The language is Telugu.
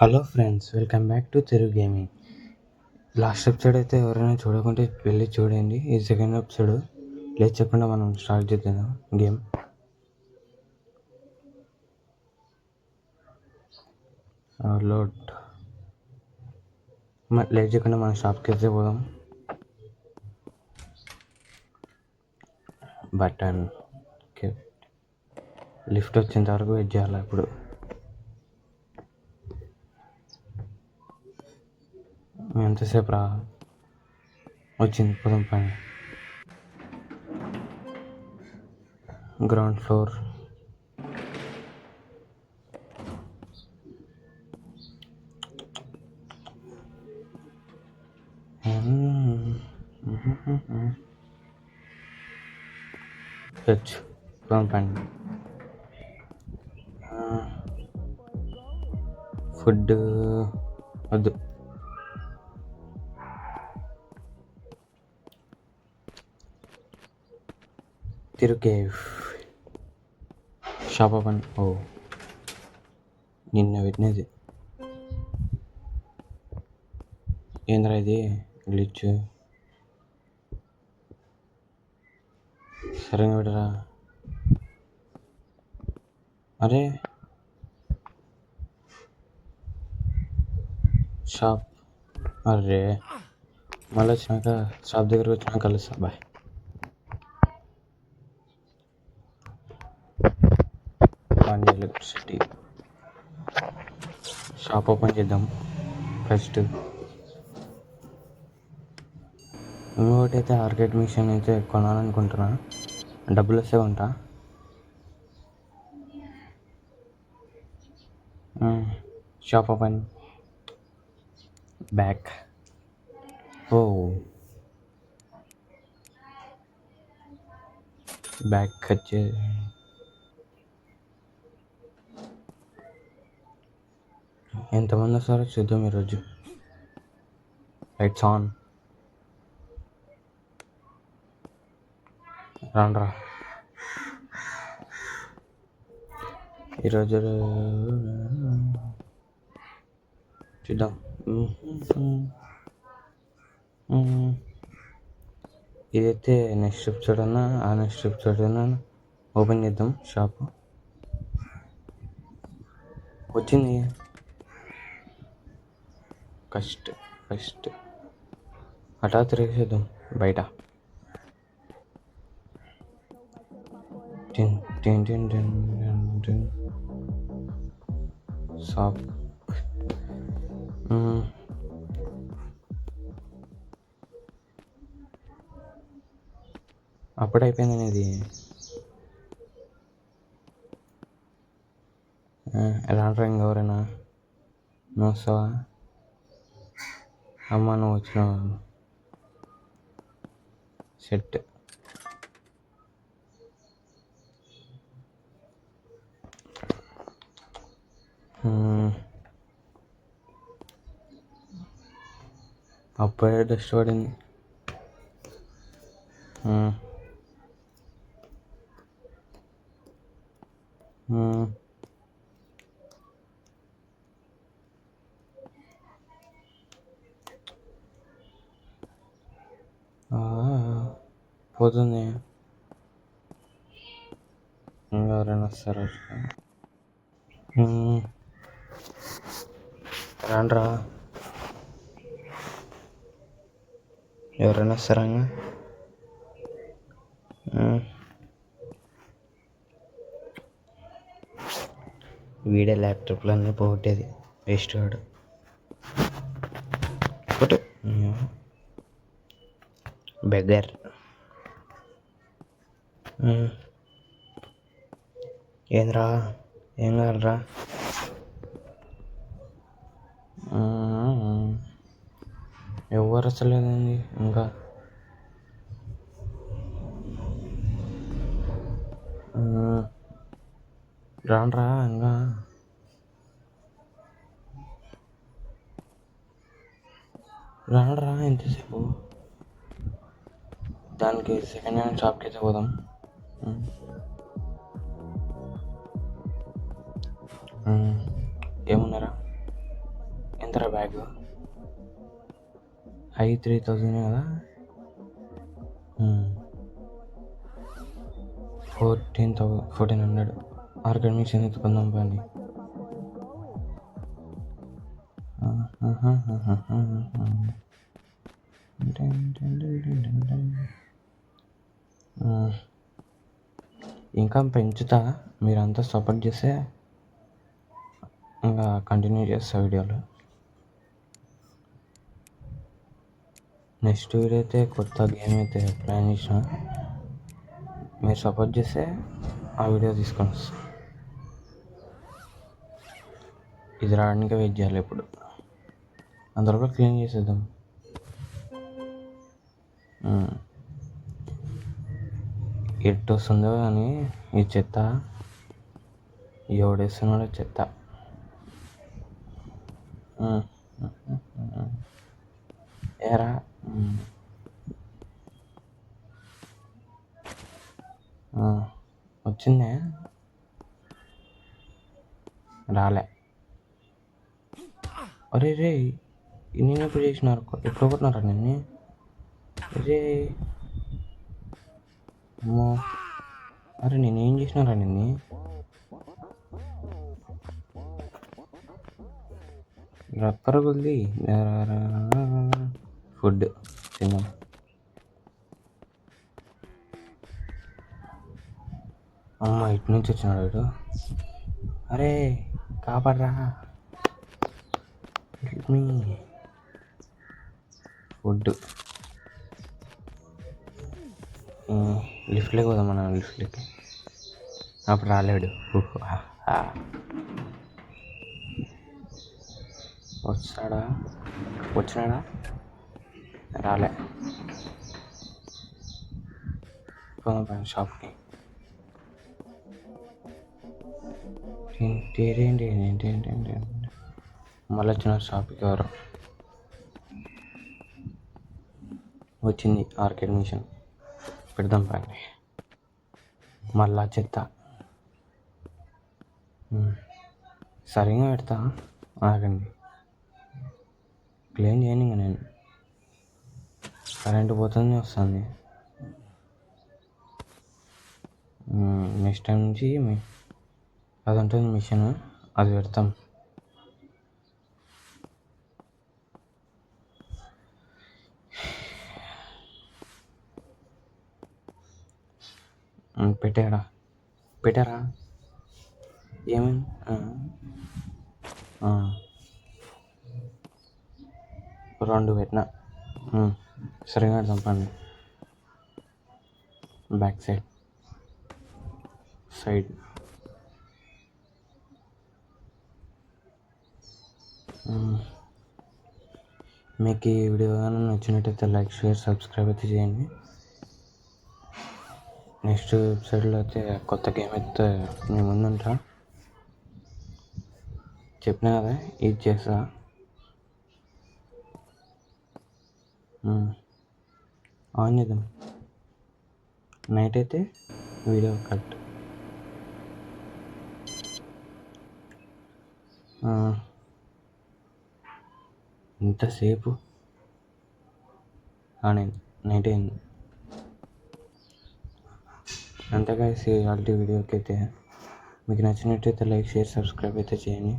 Hello friends, welcome back to Telugu gaming. Last episode అయితే ఎవరైనా చూడకుంటే వెళ్ళి చూడండి. ఈ సెకండ్ ఎపిసోడ్ లేట్ చెప్పకుండా మనం స్టార్ట్ చేద్దాం గేమ్. లోడ్ లేట్ చేయకుండా మనం షాప్కి అయితే పోదాం. బటన్ ఓకే, లిఫ్ట్ వచ్చేంత వరకు వెయిట్ చేయాలి. ఇప్పుడు ఎంతసేపు రా వచ్చింది, పోదాం పని. Ground floor. పోదాం పని. ఫుడ్ వద్దు. తిరుకేవ్ షాప్ ఓపెన్. ఓ నిన్న పెట్టినది ఏంద్రా ఇది గ్లిచ్. సరిగా పెట్టరా. అరే షాప్, అరే మళ్ళీ వచ్చినాక షాప్ దగ్గరకు వచ్చినాక కలుస్తా. బాయ్. ఎలక్ట్రిసిటీ షాప్ ఓపెన్ చేద్దాం ఫస్ట్. ఇంకొకటి అయితే ఆర్కేడ్ మిషన్ అయితే కొనాలనుకుంటున్నా. డబ్బులు వస్తే కొంటా. Shop open. బ్యాక్. ఓ బ్యాక్ వచ్చే ఎంతమంది వస్తారో చూద్దాం ఈరోజు. Lights on. రాండ్రా ఈరోజు చూద్దాం. ఇదైతే నెక్స్ట్ ఎపిసోడ్ అన్నా ఆ నెక్స్ట్ ఎపిసోడ్ అన్నా ఓపెన్ చేద్దాం షాపు. వచ్చింది ఫస్ట్ అటా తిరిగేసేద్దాం బయట. షాప్ అప్పుడు అయిపోయింది ఇది. ఎలా అంటారా ఇంకెవరైనా నువ్వు వస్తావా? అమ్మ నువ్వు వచ్చినావు. సెట్. అప్పుడే డస్ట్ పడింది. పోతుంది. ఎవరైనా వస్తారా? రాండ్రా, ఎవరైనా వస్తారా? వీడే ల్యాప్టాప్లో అన్నీ పోగొట్టేది వేస్ట్ వాడు. బెగ్గర్. ఏంద్రా, ఏం కావాలరా? ఎవరు వస్తలేదండి ఇంకా. రాండ్రా ఇంకా. రాండ్రా ఎంతసేపు. దానికి సెకండ్ హ్యాండ్ షాప్కి అయితే పోదాం. ఏమున్నారా? ఎంతరా బ్యాగ్? హై 3000 కదా. 1400 ఆర్గనైజేషన్ ఎత్తుకుందాం పని. ఇంకా పెంచుతా, మీరంతా సపోర్ట్ చేస్తే ఇంకా కంటిన్యూ చేస్తా వీడియోలు. నెక్స్ట్ వీడియో అయితే కొత్త గేమ్ అయితే ప్లాన్ చేసిన, మీరు సపోర్ట్ చేస్తే ఆ వీడియో తీసుకొని వస్తా. ఇది రావడానికి వెయిట్ చేయాలి. ఇప్పుడు అందరూ క్లీన్ చేసేద్దాం. ఎట్టు వస్తుందో అని ఈ చెత్త ఎవడేస్తున్నాడో చెత్త. ఏరా వచ్చిందే, రాలే. అరే రే, నేను ఎప్పుడు చేసినారు, ఎప్పుడు కొట్టినారా నిన్ను? రే అమ్మో, అరే నేనేం చేసినారా నిన్ను? రక్కరగుంది. ఫుడ్ తిన్నాం. అమ్మ ఇటు నుంచి వచ్చినాడు వీడు. అరే కాపాడరా, మీ ఫుడ్. లిఫ్ట్లోకి పోదాం మనం, లిఫ్ట్లోకి. అప్పుడు రాలేడు. వచ్చినాడా? రాలే. పోదాం షాప్కి. మళ్ళీ వచ్చిన షాప్కి ఎవరు వచ్చింది? ఆర్కేడ్ మిషన్ పెడదాం పని. మళ్ళా చెత్త సరిగా పెడతా, ఆగండి. క్లీన్ చేయను ఇంకా నేను. కరెంటు పోతుంది, వస్తుంది. నెక్స్ట్ టైం నుంచి అది ఉంటుంది మిషన్, అది పెడతాం. పెట్టారా? ఏమైంది? రెండు పెట్టినా. సరిగా చంపండి. బ్యాక్ సైడ్ మీకు ఈ వీడియో కానీ నచ్చినట్టయితే లైక్, షేర్, సబ్స్క్రైబ్ అయితే చేయండి. నెక్స్ట్ వెబ్సైట్లో అయితే కొత్త గేమ్ అయితే నేను ముందుంటా. చెప్పినా కదా, ఇది చేస్తా. ఆన్ చేద్దాం. నైట్ అయితే వీడియో కట్. ఇంతసేపు నైట్ అయింది. అంతగా ఇవాళ వీడియోకి అయితే మీకు నచ్చినట్టయితే లైక్, షేర్, సబ్స్క్రైబ్ అయితే చేయండి.